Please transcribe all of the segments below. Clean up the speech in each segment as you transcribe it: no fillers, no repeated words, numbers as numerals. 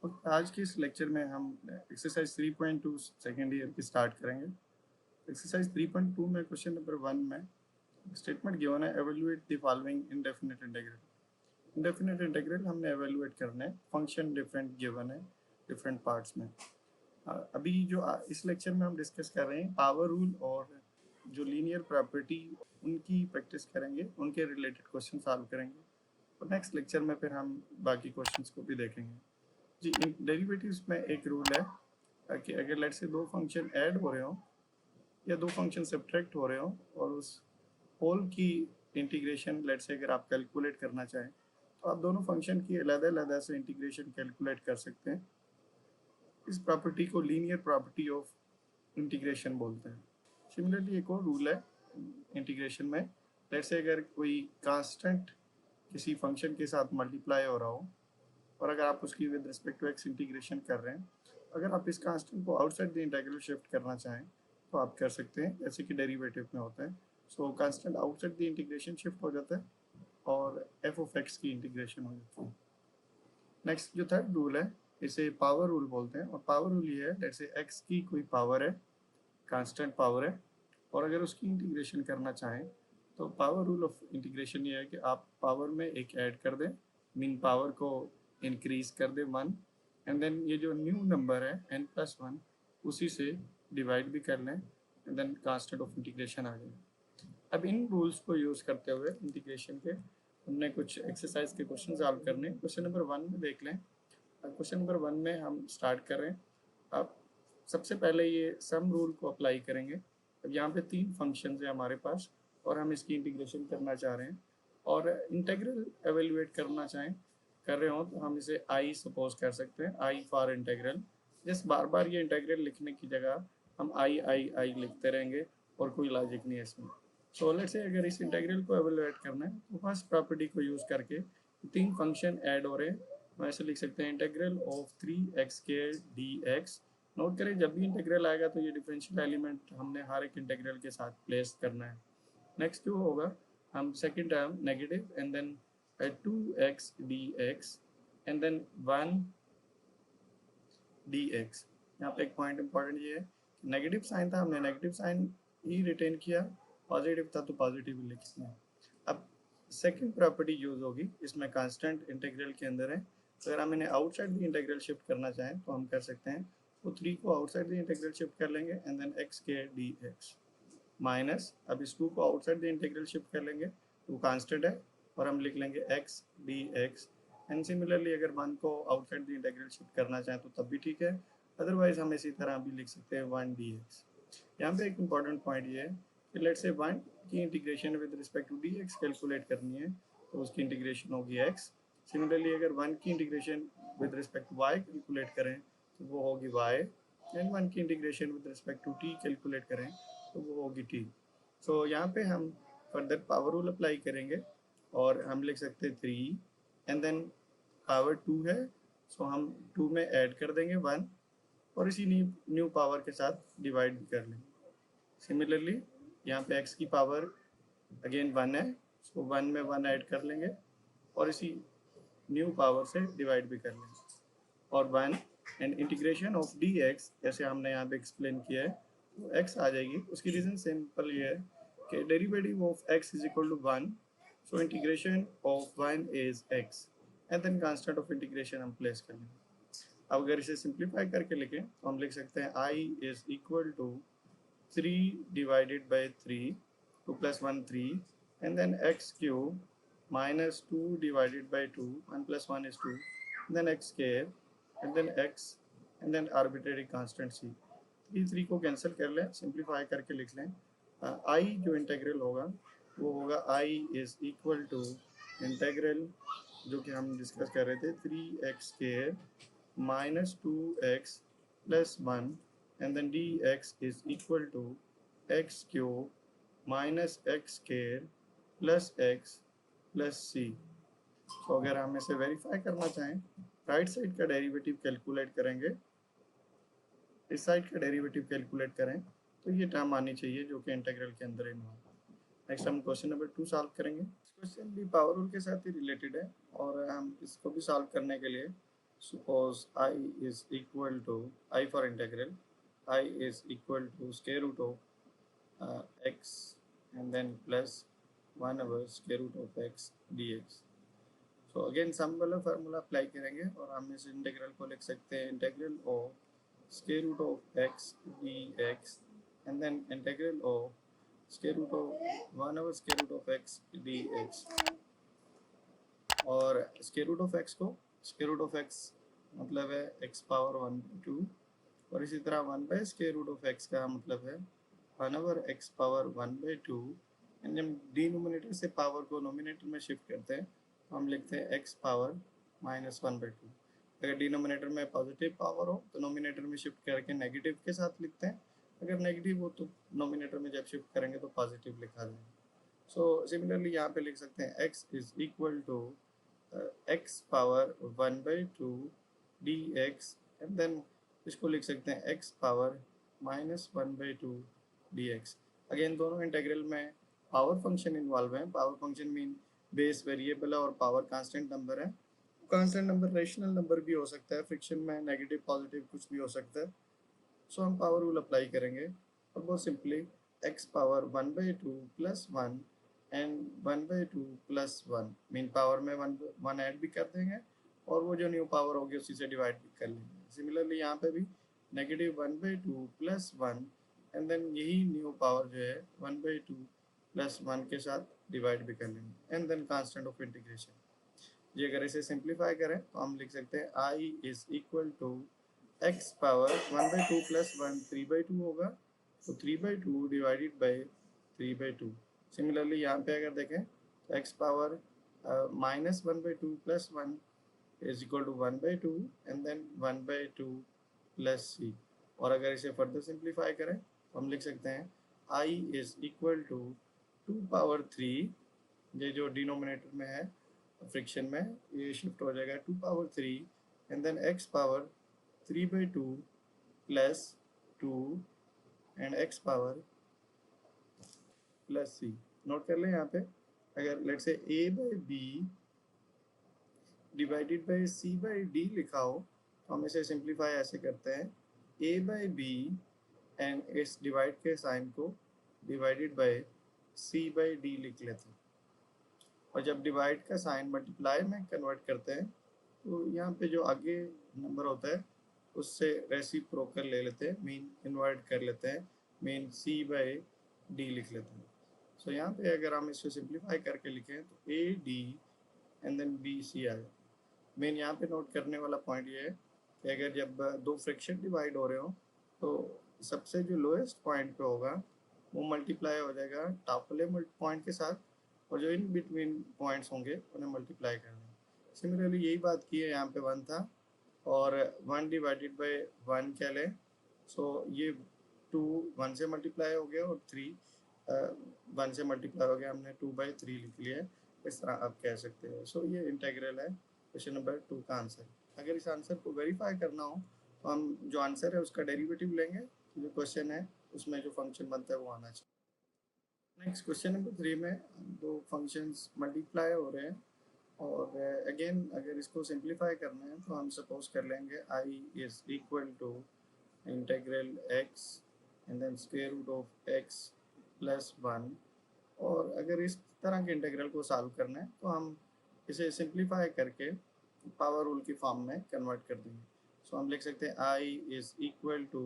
और आज के इस लेक्चर में हम एक्सरसाइज 3.2 सेकेंड ईयर की स्टार्ट करेंगे। एक्सरसाइज 3.2 में क्वेश्चन नंबर 1 में स्टेटमेंट गिवन है, evaluate the following indefinite integral. Indefinite integral हमने एवेल्युएट करना है, फंक्शन डिफरेंट गिवन है डिफरेंट पार्ट्स में। अभी जो इस लेक्चर में हम डिस्कस कर रहे हैं पावर रूल और जो लीनियर प्रॉपर्टी उनकी प्रैक्टिस करेंगे, उनके रिलेटेड क्वेश्चन सॉल्व करेंगे और नेक्स्ट लेक्चर में फिर हम बाकी क्वेश्चंस को भी देखेंगे। जी, डेरिवेटिव्स में एक रूल है कि अगर लेट से दो फंक्शन ऐड हो रहे हो या दो फंक्शन सब्ट्रैक्ट हो रहे हो और उस होल की इंटीग्रेशन लेट से अगर आप कैलकुलेट करना चाहें तो आप दोनों फंक्शन की अलग-अलग से इंटीग्रेशन कैलकुलेट कर सकते हैं। इस प्रॉपर्टी को लीनियर प्रॉपर्टी ऑफ इंटीग्रेशन बोलते हैं। सिमिलरली एक और रूल है इंटीग्रेशन में, लेट से अगर कोई कांस्टेंट किसी फंक्शन के साथ मल्टीप्लाई हो रहा हो और अगर आप उसकी with respect to x integration कर रहे हैं, अगर आप इस कांस्टेंट को आउटसाइड द इंटीग्रल शिफ्ट करना चाहें तो आप कर सकते हैं, जैसे कि डेरिवेटिव में होता है। सो constant outside the integration shift हो जाता है और एफ ऑफ एक्स की इंटीग्रेशन हो जाती है। नेक्स्ट जो थर्ड रूल है इसे पावर रूल बोलते हैं और पावर रूल ये है, जैसे एक्स की कोई पावर है, कांस्टेंट पावर है और अगर उसकी इंटीग्रेशन करना चाहें तो पावर रूल ऑफ इंटीग्रेशन ये है कि आप पावर में एक ऐड कर दें, मीन पावर को इंक्रीज कर दें 1 एंड देन ये जो न्यू नंबर है n+1 उसी से डिवाइड भी कर लें and then constant of integration आ जाए। अब इन रूल्स को यूज़ करते हुए इंटीग्रेशन के हमने कुछ एक्सरसाइज के क्वेश्चन सॉल्व करने। क्वेश्चन नंबर 1 में देख लें। क्वेश्चन नंबर 1 में हम स्टार्ट कर रहे हैं। अब सबसे पहले ये सम रूल को अप्लाई करेंगे। अब यहाँ पे 3 फंक्शन है हमारे पास और हम इसकी इंटीग्रेशन करना चाह रहे हैं और इंटीग्रल एवेल्युएट करना कर रहे हो तो हम इसे आई सपोज कर सकते हैं, आई फॉर इंटीग्रल। जस्ट बार बार ये इंटीग्रल लिखने की जगह हम आई आई आई लिखते रहेंगे और कोई लॉजिक नहीं है इसमें। सो लेट्स से अगर इस इंटीग्रल को एवेल्युएट करना है तो फर्स्ट प्रॉपर्टी को यूज़ करके 3 फंक्शन ऐड हो रहे हैं, हम ऐसे लिख सकते हैं integral of 3x² dx। Note करें जब भी इंटीग्रल आएगा तो ये डिफरेंशियल एलिमेंट हमने हर एक इंटीग्रल के साथ प्लेस करना है। नेक्स्ट जो होगा हम second term negative and then 2x dx and then 1 dx। यहाँ पे एक पॉइंट इंपॉर्टेंट ये है, नेगेटिव साइन था, हमने नेगेटिव साइन ही रिटेन किया, पॉजिटिव था तो पॉजिटिव लिख दिया। अब सेकंड प्रॉपर्टी यूज होगी, इसमें कांस्टेंट इंटीग्रल के अंदर है, तो अगर हम इन्हें आउटसाइड द इंटीग्रल शिफ्ट करना चाहें तो हम कर सकते हैं। तो 3 को आउटसाइड द इंटीग्रल शिफ्ट कर लेंगे and then x² dx minus, अब इस 2 को आउटसाइड द इंटीग्रल शिफ्ट कर लेंगे, 2 कांस्टेंट है और हम लिख लेंगे x dx एंड सिमिलरली अगर 1 को आउटसाइड द इंटीग्रल शिफ्ट करना चाहें तो तब भी ठीक है, अदरवाइज हम इसी तरह भी लिख सकते हैं 1 dx। यहाँ पे एक इम्पॉर्टेंट पॉइंट ये है कि लेट्स से 1 की integration with respect to dx calculate करनी है तो उसकी इंटीग्रेशन होगी x। सिमिलरली अगर 1 की integration with respect to y calculate करें तो वो होगी y एंड 1 की integration with respect to t calculate करें तो वो होगी t। सो यहाँ पे हम फर्दर पावर रूल अप्लाई करेंगे और हम लिख सकते हैं 3 एंड देन पावर 2 है, सो हम 2 में ऐड कर देंगे 1 और इसी न्यू पावर के साथ डिवाइड भी कर लेंगे। सिमिलरली यहाँ पे x की पावर अगेन 1 है, सो 1 में 1 ऐड कर लेंगे और इसी न्यू पावर से डिवाइड भी कर लेंगे और 1 एंड इंटीग्रेशन ऑफ dx जैसे हमने यहाँ पे एक्सप्लेन किया है तो x आ जाएगी। उसकी रीज़न सिंपल ये है कि derivative of x is equal to 1, so integration of 1 is x and then constant of integration हम प्लेस कर लेंगे। अब अगर इसे सिंप्लीफाई करके लिखें तो हम लिख सकते हैं I is equal to 3 divided by 3, 2 plus 1 3 and then x cube minus 2 divided by 2, 1 plus 1 is 2, then x square and then x and then arbitrary constant c। 3 को कैंसिल कर लें, सिंप्लीफाई करके लिख लें। I जो इंटेग्रल होगा वो होगा I is equal to integral जो कि हम डिस्कस कर रहे थे 3x square minus 2x plus 1 and then dx is equal to x cube minus x square plus x plus c। तो अगर हम इसे वेरीफाई करना चाहें, राइट साइड का डेरिवेटिव कैलकुलेट करेंगे, इस साइड का डेरिवेटिव कैलकुलेट करें तो ये टर्म आनी चाहिए जो कि इंटीग्रल के अंदर इन्वॉल्व। नेक्स्ट हम क्वेश्चन नंबर 2 सॉल्व करेंगे। क्वेश्चन भी पावर रूल के साथ ही रिलेटेड है और हम इसको भी सॉल्व करने के लिए Suppose I is equal to I for integral. I is equal to square root of x and then plus 1 over square root of x dx. So again sum वाला फार्मूला अप्लाई करेंगे और हम इस integral को लिख सकते हैं integral of square root of x d x and then integral of square root of 1 over square root of x d x. और स्क्वायर रूट ऑफ एक्स को स्क्वायर रूट ऑफ एक्स मतलब है x power 1/2 और इसी तरह 1 by square root of x का मतलब है 1 ओवर एक्स पावर 1/2 एंड जब डिनोमिनेटर से पावर को नोमिनेटर में शिफ्ट करते हैं हम लिखते हैं x पावर -1/2। अगर डिनोमिनेटर में पॉजिटिव पावर हो तो नोमिनेटर में शिफ्ट करके नेगेटिव के साथ लिखते हैं, अगर नेगेटिव हो तो नोमिनेटर में जब शिफ्ट करेंगे तो पॉजिटिव लिखा जाएगा। सो सिमिलरली यहाँ पे लिख सकते हैं x is equal to x power 1/2 dx and then इसको लिख सकते हैं x पावर -1/2 dx। अगेन दोनों इंटीग्रल में पावर फंक्शन इन्वॉल्व है। Power function mean base variable है और पावर कांस्टेंट नंबर है। कांस्टेंट नंबर रेशनल नंबर भी हो सकता है, फ्रिक्शन में नेगेटिव पॉजिटिव कुछ भी हो सकता है। सो हम पावर रूल अप्लाई करेंगे और बहुत simply x power 1/2 plus 1 and 1/2 plus 1 mean power में 1 ऐड भी कर देंगे और वो जो न्यू पावर होगी उसी से डिवाइड भी कर लेंगे। सिमिलरली यहाँ पे भी नेगेटिव 1/2 प्लस 1 एंड देन यही न्यू पावर जो है 1/2 प्लस 1 के साथ डिवाइड भी कर लेंगे and then constant of integration. ये अगर इसे सिंप्लीफाई करें तो हम लिख सकते हैं I is equal to x power 1/2 plus 1 3/2 होगा, तो 3/2 डिवाइडेड बाई 3/2। सिमिलरली यहाँ पे अगर देखें तो x power -1/2 plus 1 is equal to 1/2 and then 1/2 plus c. और अगर इसे फर्दर सिंप्लीफाई करें तो हम लिख सकते हैं I is equal to 2 power 3, ये जो डिनोमिनेटर में है फ्रिक्शन में ये शिफ्ट हो जाएगा 2 power 3 and then x power 3/2 plus 2 and x power plus c. Note कर लें यहाँ पे अगर let's say a by b divided by c by d लिखा हो तो हम इसे सिंप्लीफाई ऐसे करते हैं a बाई बी एंड इस डिवाइड के साइन को divided by c by D लिख लेते हैं और जब डिवाइड का साइन मल्टीप्लाई में कन्वर्ट करते हैं तो यहाँ पे जो आगे नंबर होता है उससे रेसिप्रोकल ले लेते हैं, मीन इन्वर्ट कर लेते हैं, मीन c बाई डी लिख लेते हैं। सो यहाँ पे अगर हम इसको सिंप्लीफाई करके लिखें तो a d and then b c आ जाए। मीन यहाँ पे नोट करने वाला पॉइंट ये है कि अगर जब दो फ्रैक्शन डिवाइड हो रहे हो तो सबसे जो लोएस्ट पॉइंट पे होगा वो मल्टीप्लाई हो जाएगा टॉप वाले पॉइंट के साथ और जो इन बिटवीन पॉइंट्स होंगे उन्हें मल्टीप्लाई करना है। सिमिलरली यही बात की है, यहाँ पे 1 था और 1 डिवाइडेड बाई 1 क्या लें, सो ये 2 1 से मल्टीप्लाई हो गया और 3 1 से मल्टीप्लाई हो गया, हमने 2/3 लिख लिया है, इस तरह आप कह सकते हो। सो ये इंटीग्रल है क्वेश्चन नंबर 2 का आंसर। अगर इस आंसर को वेरीफाई करना हो तो हम जो आंसर है उसका डेरिवेटिव लेंगे, जो क्वेश्चन है उसमें जो फंक्शन बनता है वो आना चाहिए। नेक्स्ट क्वेश्चन नंबर 3 में दो फंक्शंस मल्टीप्लाई हो रहे हैं और अगेन अगर इसको सिंप्लीफाई करना है तो हम सपोज कर लेंगे I is equal to integral x and then square root of x plus 1। और अगर इस तरह के इंटीग्रल को सॉल्व करना है तो हम इसे सिंप्लीफाई करके पावर रूल की फॉर्म में कन्वर्ट कर देंगे। सो हम लिख सकते हैं I is equal to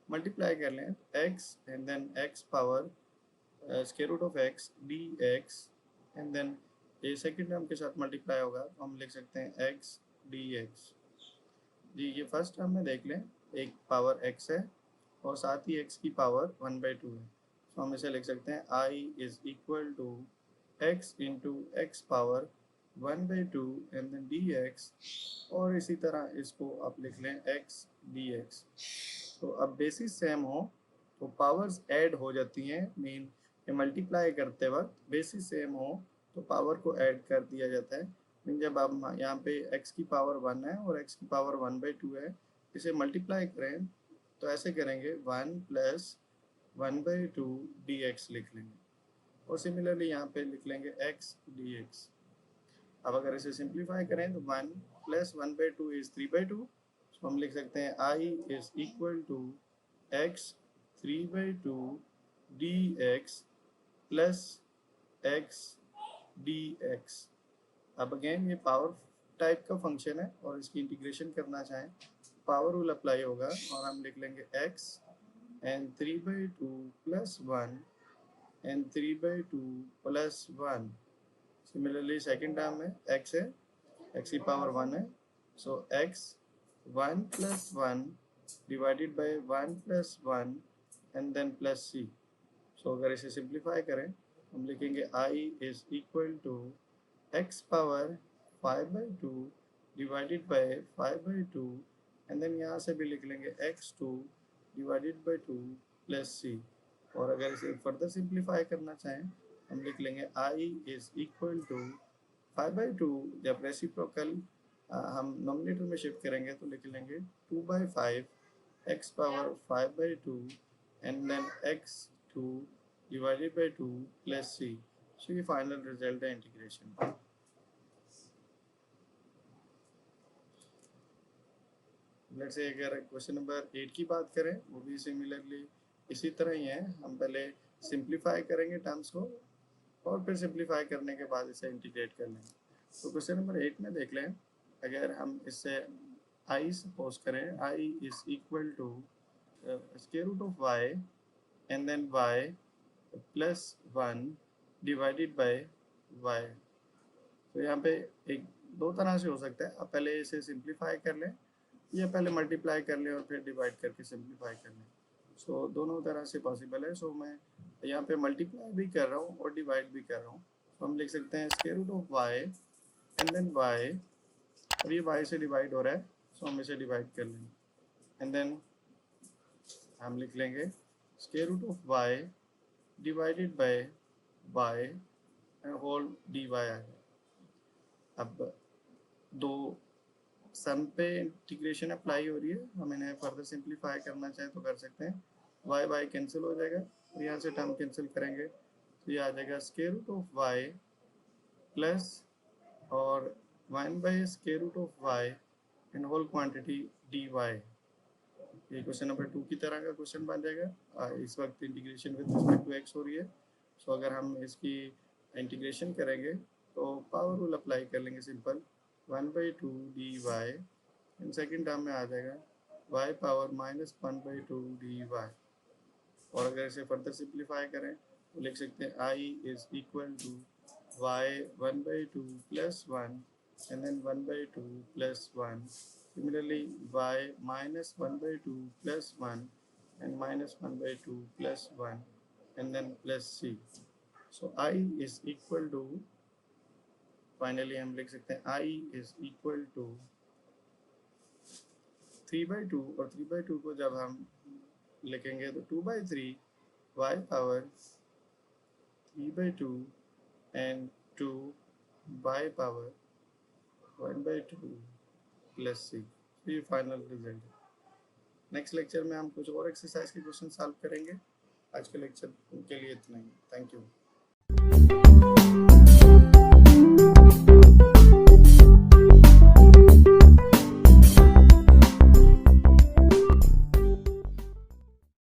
multiply कर लें x and then x power square root of x d x and then ये सेकेंड टर्म के साथ मल्टीप्लाई होगा तो हम लिख सकते हैं एक्स डी एक्स। जी ये फर्स्ट टर्म में देख लें, एक पावर एक्स है और साथ ही एक्स की पावर 1/2 है, तो हम इसे लिख सकते हैं I is equal to x into x power 1/2 and then d x और इसी तरह इसको आप लिख लें एक्स डी एक्स। तो अब बेसिस सेम हो तो पावर्स ऐड हो जाती हैं, मीन मल्टीप्लाई करते वक्त बेसिस सेम हो तो पावर को ऐड कर दिया जाता है। मीन जब आप यहाँ पे x की पावर 1 है और x की पावर 1/2 है, इसे मल्टीप्लाई करें तो ऐसे करेंगे 1 प्लस 1/2 dx लिख लेंगे और सिमिलरली यहाँ पे लिख लेंगे x dx। अब अगर इसे सिंप्लीफाई करें तो 1 प्लस 1/2 इज 3/2, तो हम लिख सकते हैं I is equal to x 3/2 dx plus x dx। अब अगेन ये पावर टाइप का फंक्शन है और इसकी इंटीग्रेशन करना चाहें पावर रूल अप्लाई होगा और हम लिख लेंगे x and 3/2 plus 1 and 3/2 plus 1। Similarly second term में x है, x की पावर 1 है, सो x 1 plus 1 divided by 1 plus 1 and then plus c। सो अगर इसे सिंप्लीफाई करें हम लिखेंगे I is equal to x power 5/2 divided by 5/2 and then यहाँ से भी लिख लेंगे x2 divided by 2 plus c। और अगर इसे फर्दर सिंप्लीफाई करना चाहें हम लिख लेंगे I is equal to 5/2, जब रेसिप्रोकल हम नॉमिनेटर में शिफ्ट करेंगे तो लिख लेंगे 2/5 x power 5/2 and then x2 divided by 2 plus c। सो ये फाइनल रिजल्ट है इंटीग्रेशन का। लेट्स से अगर क्वेश्चन नंबर 8 की बात करें वो भी सिमिलरली इसी तरह ही है। हम पहले सिंप्लीफाई करेंगे टर्म्स को और फिर सिंप्लीफाई करने के बाद इसे इंटीग्रेट कर लेंगे। तो क्वेश्चन नंबर 8 में देख लें, अगर हम इससे I सपोज करें I is equal to square root of y and then y plus 1 divided by y। तो यहाँ पे एक दो तरह से हो सकता है, आप पहले इसे सिंप्लीफाई कर लें या पहले मल्टीप्लाई कर लें और फिर डिवाइड करके सिंप्लीफाई कर लें। सो दोनों तरह से पॉसिबल है। सो मैं यहाँ पे मल्टीप्लाई भी कर रहा हूँ और डिवाइड भी कर रहा हूँ। तो हम लिख सकते हैं square root of y and then y, और ये y से डिवाइड हो रहा है सो हम इसे डिवाइड कर लेंगे एंड देन हम लिख लेंगे square root of y divided by y and whole dy आ गया। अब दो सम पे इंटीग्रेशन अप्लाई हो रही है, हम इन्हें फर्दर सिंप्लीफाई करना चाहें तो कर सकते हैं। y कैंसिल हो जाएगा और यहाँ से टर्म कैंसिल करेंगे तो ये आ जाएगा square root of y plus और 1/स्क्वायर root of y in whole quantity dy। ये क्वेश्चन नंबर 2 की तरह का क्वेश्चन बन जाएगा। इस वक्त integration with respect to x हो रही है। सो अगर हम इसकी इंटीग्रेशन करेंगे तो पावर रूल अप्लाई कर लेंगे simple 1/2 dy in second term में आ जाएगा y पावर माइनस 1/2 dy। और अगर इसे फर्दर सिंप्लीफाई करें तो लिख सकते हैं I is equal to y 1/2 plus 1 and then 1/2 plus 1। Similarly y minus 1/2 plus 1 and minus 1/2 plus 1 and then plus c। So I is equal to, finally हम लिख सकते हैं I is equal to 3/2 और 3/2 को जब हम लिखेंगे तो 2/3 y power 3/2 and 2 y power 1/2 plus c। ये फाइनल रिजल्ट है। नेक्स्ट लेक्चर में हम कुछ और एक्सरसाइज के क्वेश्चन सॉल्व करेंगे। आज के लेक्चर के लिए इतना ही। Thank you.